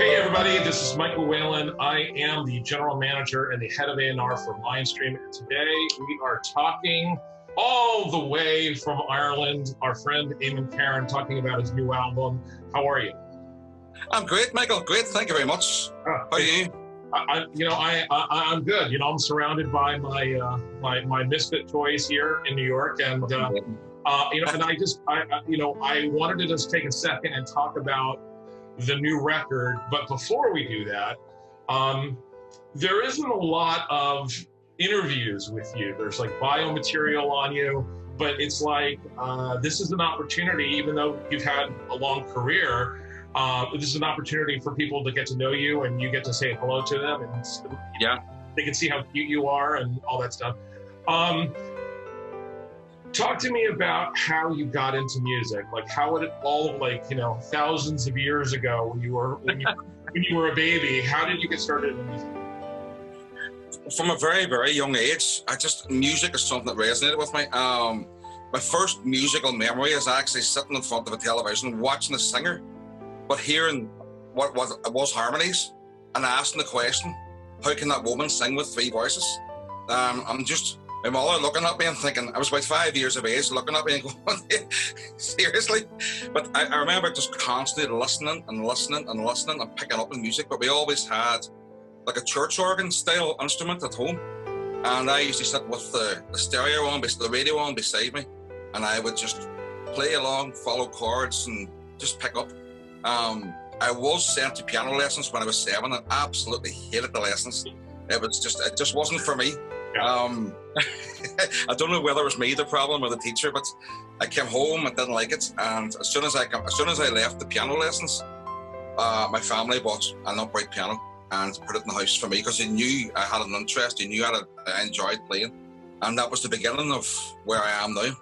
Hey everybody, this is Michael Whalen. I am the general manager and the head of A&R for myndstream. And today we are talking all the way from Ireland, our friend Eamonn Karran talking about his new album. How are you? I'm great, Michael. Great. Thank you very much. How are you? I'm good. I'm surrounded by my misfit toys here in New York, and and I wanted to just take a second and talk about the new record. But before we do that, there isn't a lot of interviews with you. There's like bio material on you, but it's like this is an opportunity, even though you've had a long career. This is an opportunity for people to get to know you, and you get to say hello to them, and they can see how cute you are and all that stuff. Talk to me about how you got into music, like how it all, thousands of years ago when you were a baby. How did you get started in music? From a very, very young age, music is something that resonated with me. My first musical memory is actually sitting in front of a television, watching a singer, but hearing what was harmonies and asking the question, how can that woman sing with three voices? My mother looking at me and thinking, I was about 5 years of age, looking at me and going, seriously? But I remember just constantly listening and picking up on music, but we always had like a church organ style instrument at home. And I used to sit with the stereo on, the radio on beside me, and I would just play along, follow chords and just pick up. I was sent to piano lessons when I was 7 and absolutely hated the lessons. It just wasn't for me. I don't know whether it was me the problem or the teacher, but I came home and didn't like it. And as soon as I left the piano lessons, my family bought an upright piano and put it in the house for me because they knew I had an interest. They knew I enjoyed playing, and that was the beginning of where I am now.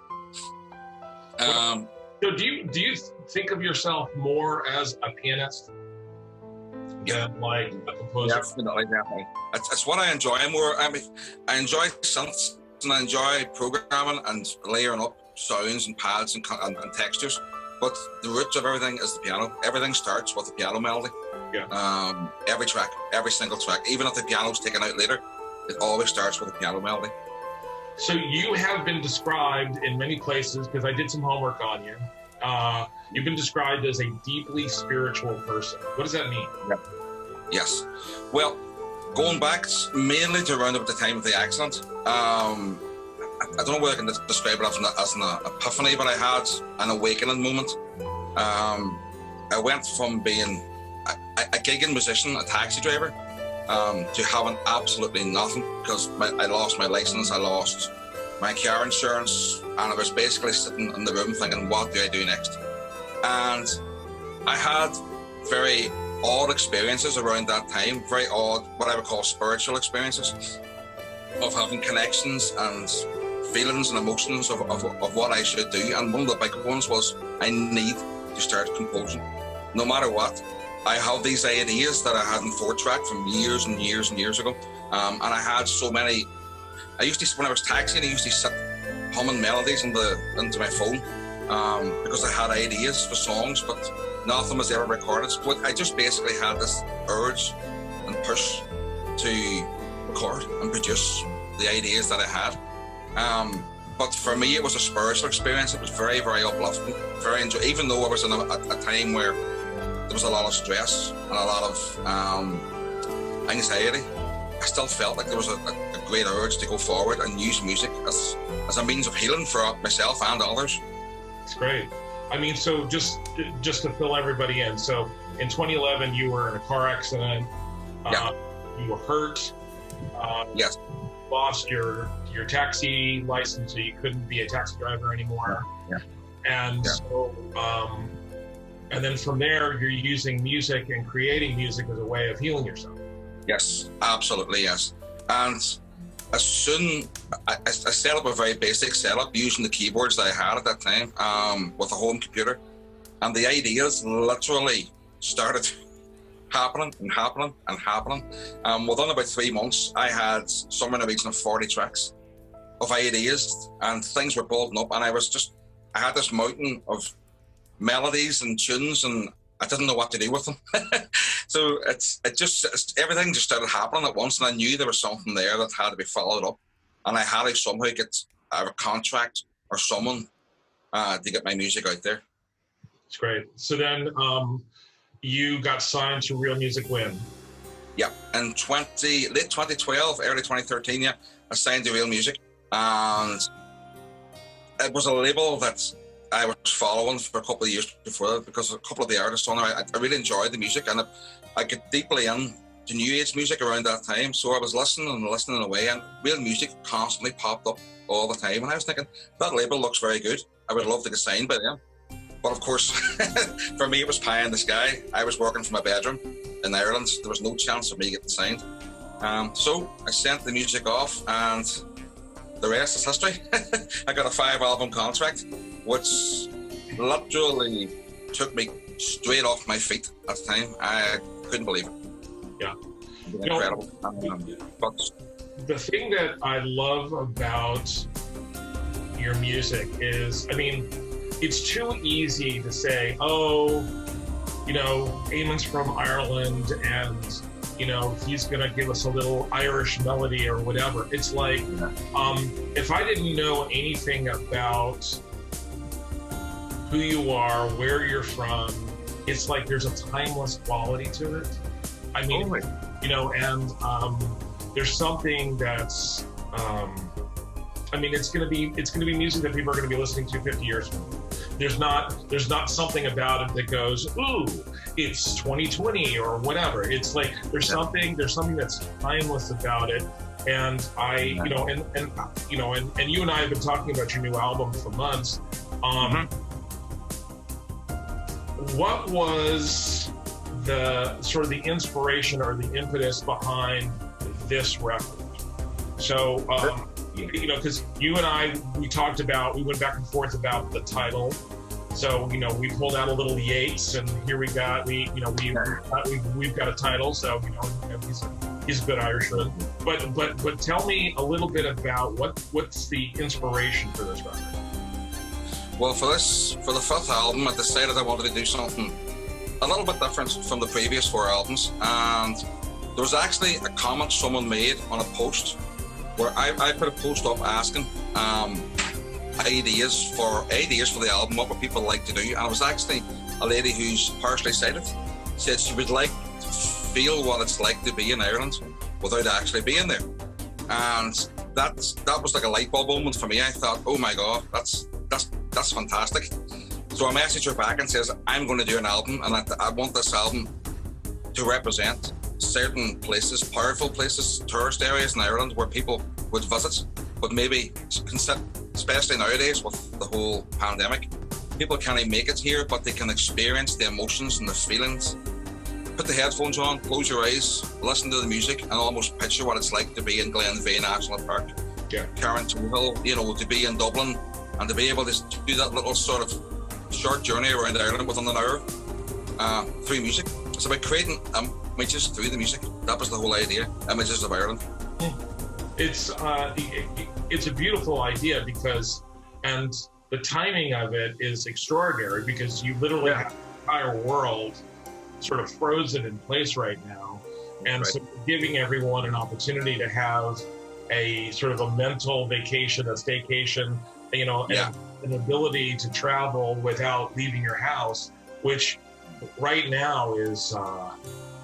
So do you think of yourself more as a pianist than like a composer? Definitely. It's what I enjoy more. I enjoy synths and I enjoy programming and layering up sounds and pads and textures. But the roots of everything is the piano. Everything starts with the piano melody. Yeah. Every track, every single track, even if the piano's taken out later, it always starts with a piano melody. So you have been described in many places, because I did some homework on you. You've been described as a deeply spiritual person. What does that mean? Yeah. Yes. Well, going back mainly to around about the time of the accident, I don't know whether I can describe it as an epiphany, but I had an awakening moment. I went from being a gigging musician, a taxi driver, to having absolutely nothing because I lost my license, I lost my car insurance, and I was basically sitting in the room thinking, what do I do next? And I had very odd experiences around that time, very odd, what I would call spiritual experiences of having connections and feelings and emotions of what I should do. And one of the big ones was I need to start composing. No matter what, I have these ideas that I had in 4-track from years and years and years ago. And I had so many. When I was taxiing, I used to sit humming melodies into my phone because I had ideas for songs, but nothing was ever recorded. So I just basically had this urge and push to record and produce the ideas that I had. But for me, it was a spiritual experience. It was very, very uplifting, very enjoyable. Even though I was in a time where there was a lot of stress and a lot of anxiety, I still felt like there was a great urge to go forward and use music as a means of healing for myself and others. It's great. I mean, so just to fill everybody in. So in 2011, you were in a car accident. You were hurt. Yes. Lost your taxi license, so you couldn't be a taxi driver anymore. Yeah. And so, and then from there, you're using music and creating music as a way of healing yourself. Yes, absolutely, yes. And as soon, I set up a very basic setup using the keyboards that I had at that time with a home computer. And the ideas literally started happening. Within about 3 months, I had somewhere in the region of 40 tracks of ideas and things were building up. And I had this mountain of melodies and tunes and I didn't know what to do with them. So everything just started happening at once, and I knew there was something there that had to be followed up, and I had to somehow get a contract or someone to get my music out there. It's great. So then you got signed to Real Music when? Yeah, in late 2012, early 2013. Yeah, I signed to Real Music, and it was a label that I was following for a couple of years before that, because a couple of the artists on there, I really enjoyed the music, and I got deeply into new age music around that time. So I was listening away, and Real Music constantly popped up all the time. And I was thinking, that label looks very good. I would love to get signed by them. But of course, for me, it was pie in the sky. I was working from my bedroom in Ireland. There was no chance of me getting signed. So I sent the music off, and the rest is history. I got a 5-album contract, which literally took me straight off my feet at the time. I couldn't believe it. Yeah. Incredible. But the thing that I love about your music is, I mean, it's too easy to say, oh, you know, Eamonn's from Ireland and, you know, he's going to give us a little Irish melody or whatever. It's like, if I didn't know anything about who you are, where you're from, it's like there's a timeless quality to it. I mean, you know, and there's something that's, I mean, it's gonna be music that people are gonna be listening to 50 years from now. There's not something about it that goes, ooh, it's 2020 or whatever. It's like there's something that's timeless about it. And you know, and you know, and you and I have been talking about your new album for months. What was the sort of the inspiration or the impetus behind this record? So, you know, because you and I, we went back and forth about the title. So, you know, we pulled out a little Yates, and here we've got a title. So, you know, he's a good Irishman. But tell me a little bit about what's the inspiration for this record. Well, for the 5th album, I decided I wanted to do something a little bit different from the previous 4 albums, and there was actually a comment someone made on a post where I put a post up asking ideas for the album, what would people like to do, and it was actually a lady who's partially sighted said she would like to feel what it's like to be in Ireland without actually being there, and that was like a light bulb moment for me. I thought, oh my God, that's fantastic. So I messaged her back and says, I'm going to do an album, and I want this album to represent certain places, powerful places, tourist areas in Ireland where people would visit, but maybe, especially nowadays with the whole pandemic, people can't make it here, but they can experience the emotions and the feelings. Put the headphones on, close your eyes, listen to the music, and almost picture what it's like to be in Glenveigh National Park, Carrauntoohil, you know, to be in Dublin, and to be able to do that little sort of short journey around Ireland within an hour through music. It's about creating images through the music. That was the whole idea, images of Ireland. It's a beautiful idea because, and the timing of it is extraordinary because you literally have the entire world sort of frozen in place right now. And so giving everyone an opportunity to have a sort of a mental vacation, a staycation, you know, an ability to travel without leaving your house, which right now is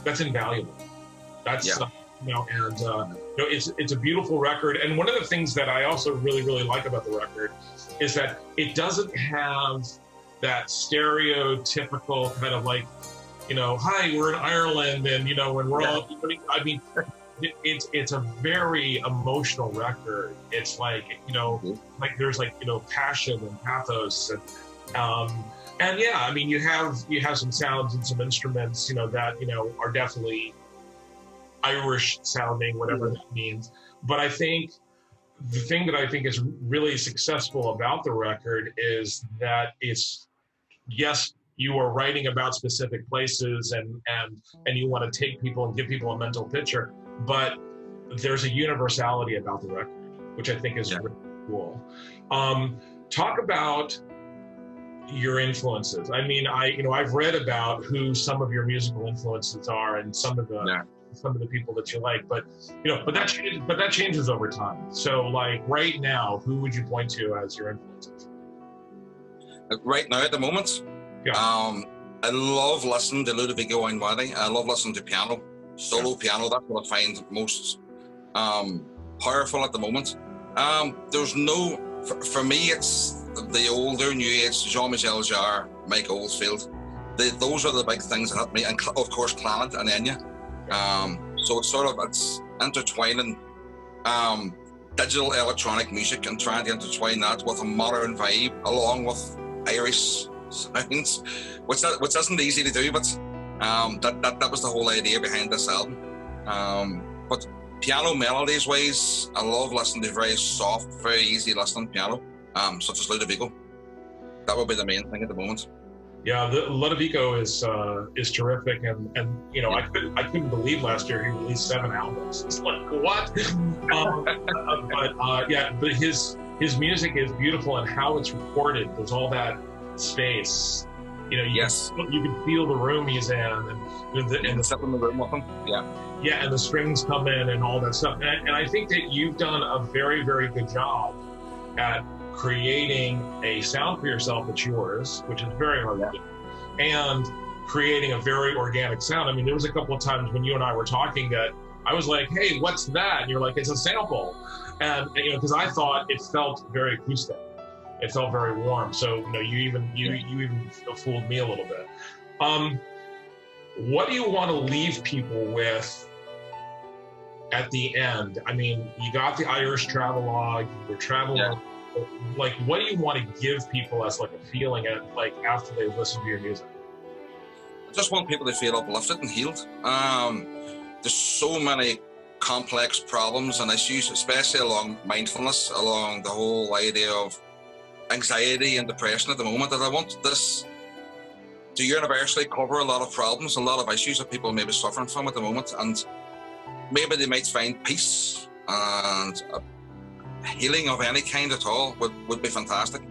that's invaluable. That's you know, and you know, it's a beautiful record. And one of the things that I also really like about the record is that it doesn't have that stereotypical kind of like, you know, hi, we're in Ireland, and you know, when we're all, I mean, it's a very emotional record. It's like, you know, like there's like, you know, passion and pathos, and yeah, I mean, you have some sounds and some instruments, you know, that, you know, are definitely Irish sounding, whatever that means. But I think the thing that I think is really successful about the record is that it's, yes, you are writing about specific places and you want to take people and give people a mental picture, but there's a universality about the record, which I think is really cool. Talk about your influences. I mean, I've read about who some of your musical influences are and some of the people that you like, but that changes over time. So like right now, who would you point to as your influences? Right now, at the moment, I love listening to Ludovico Einaudi. I love listening to piano, solo piano. That's what I find most powerful at the moment. There's no, for me, it's the older new age, Jean-Michel Jarre, Mike Oldfield. Those are the big things that help me, and of course Clannad and Enya. So it's intertwining digital electronic music and trying to intertwine that with a modern vibe along with Irish sounds, which isn't easy to do, but that was the whole idea behind this album. But piano melodies wise, I love listening to very soft, very easy listening piano, such as Ludovico. That would be the main thing at the moment. Yeah, the Ludovico is terrific, and I couldn't believe last year he released 7 albums. It's like what? But his music is beautiful, and how it's recorded. There's all that space. You can feel the room he's in, and stuff in the room with him. Yeah, and the strings come in and all that stuff. And I think that you've done a very, very good job at creating a sound for yourself that's yours, which is very hard to do, and creating a very organic sound. I mean, there was a couple of times when you and I were talking that I was like, "Hey, what's that?" And you're like, "It's a sample," and because I thought it felt very acoustic, it felt very warm. So you even fooled me a little bit. What do you want to leave people with at the end? I mean, you got the Irish travelogue, your travelogue. Like, what do you want to give people as like a feeling after they listen to your music? I just want people to feel uplifted and healed. There's so many complex problems and issues, especially along mindfulness, along the whole idea of anxiety and depression at the moment, that I want this to universally cover a lot of problems, a lot of issues that people may be suffering from at the moment, and maybe they might find peace and healing of any kind at all would be fantastic.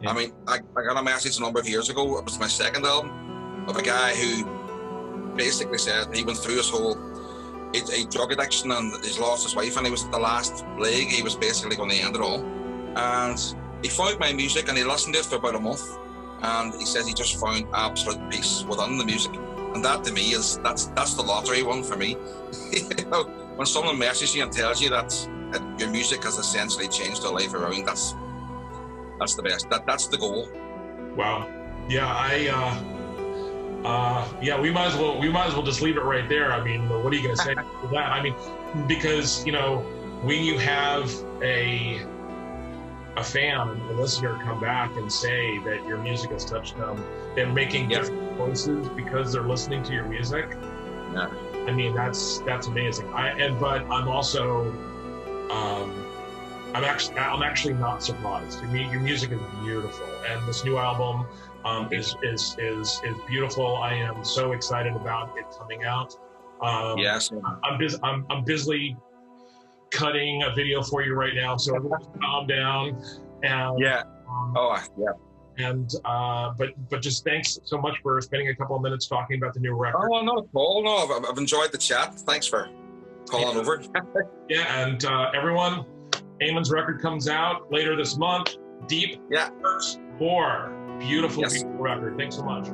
I mean, I got a message a number of years ago. It was my second album, of a guy who basically said he went through his whole a drug addiction and he's lost his wife, and he was at the last leg. He was basically going to end it all, and he found my music and he listened to it for about a month, and he says he just found absolute peace within the music. And that to me that's the lottery one for me. When someone messages you and tells you that your music has essentially changed their life around, that's the best. That's the goal. Wow. Yeah, we might as well just leave it right there. I mean, what are you going to say to that? I mean, because when you have a fan, a listener, come back and say that your music has touched them, they're making different choices because they're listening to your music. Yeah. I mean, that's amazing. But I'm also, I'm actually not surprised. Your music is beautiful, and this new album is beautiful. I am so excited about it coming out. Yes. I'm busily cutting a video for you right now, so everyone's calm down. And And but just thanks so much for spending a couple of minutes talking about the new record. Oh, no, Paul. No, I've enjoyed the chat. Thanks for calling over. And everyone, Eamonn's record comes out later this month. Deep Works 4. Beautiful record. Thanks so much.